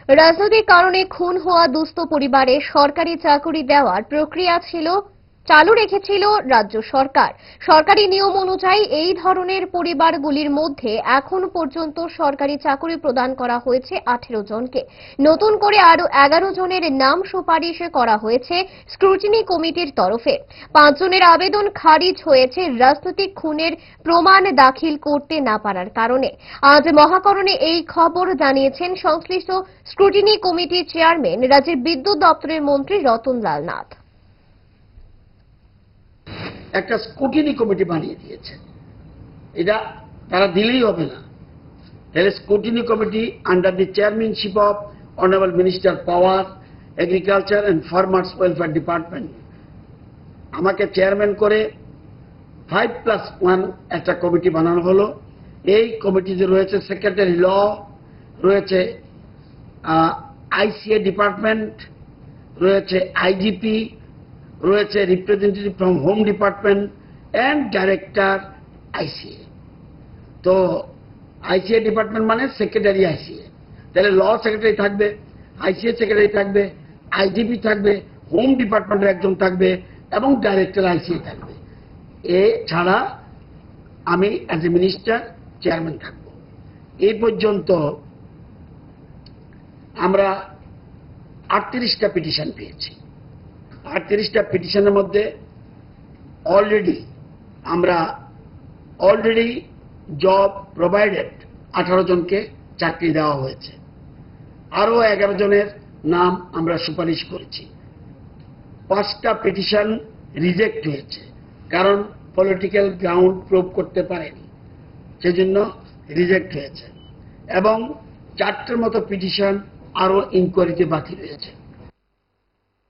রাজনৈতিক কারণে খুন হওয়া দুস্থ পরিবারে সরকারি চাকরি দেওয়ার প্রক্রিয়া চালু রেখেছিল রাজ্য সরকার। সরকারি নিয়ম অনুযায়ী এই ধরনের পরিবারগুলির মধ্যে এখন পর্যন্ত সরকারি চাকরি প্রদান করা হয়েছে 18 জনকে। নতুন করে আরো 11 জনের নাম সুপারিশ করা হয়েছে স্ক্রুটিনি কমিটির তরফে। 5 জনের আবেদন খারিজ হয়েছে রাজনৈতিক খুনের প্রমাণ দাখিল করতে না পারার কারণে। আজ মহাকরণে এই খবর জানিয়েছেন সংশ্লিষ্ট স্ক্রুটিনি কমিটির চেয়ারম্যান রাজ্যের বিদ্যুৎ দপ্তরের মন্ত্রী রতনলাল নাথ। একটা স্ক্রুটিনি কমিটি বানিয়ে দিয়েছে, এটা তারা দিলেই হবে না। তাহলে scrutiny committee under the chairmanship of honourable minister power, agriculture and farmers welfare department আমাকে চেয়ারম্যান করে 5+1 একটা কমিটি বানানো হলো। এই কমিটিতে রয়েছে সেক্রেটারি ল, রয়েছে আইসিএ ডিপার্টমেন্ট, রয়েছে আইজিপি, রয়েছে representative from home department and director আইসিএ। তো আইসিএ ডিপার্টমেন্ট মানে সেক্রেটারি আইসিএ, তাহলে ল সেক্রেটারি থাকবে, আইসিএ সেক্রেটারি থাকবে, আইজিপি থাকবে, হোম ডিপার্টমেন্টের একজন থাকবে এবং ডাইরেক্টর আইসিএ থাকবে। এ ছাড়া আমি অ্যাজ এ মিনিস্টার চেয়ারম্যান থাকব। এই পর্যন্ত আমরা 38টা পিটিশন পেয়েছি। 38টা পিটিশনের মধ্যে অলরেডি জব প্রোভাইডেড 18 জনকে চাকরি দেওয়া হয়েছে। আরো 11 জনের নাম আমরা সুপারিশ করেছি। 5টা পিটিশন রিজেক্ট হয়েছে, কারণ পলিটিক্যাল গ্রাউন্ড প্রুভ করতে পারেনি, সেজন্য রিজেক্ট হয়েছে। এবং 4টের মতো পিটিশন আরো ইনকোয়ারিতে বাকি রয়েছে।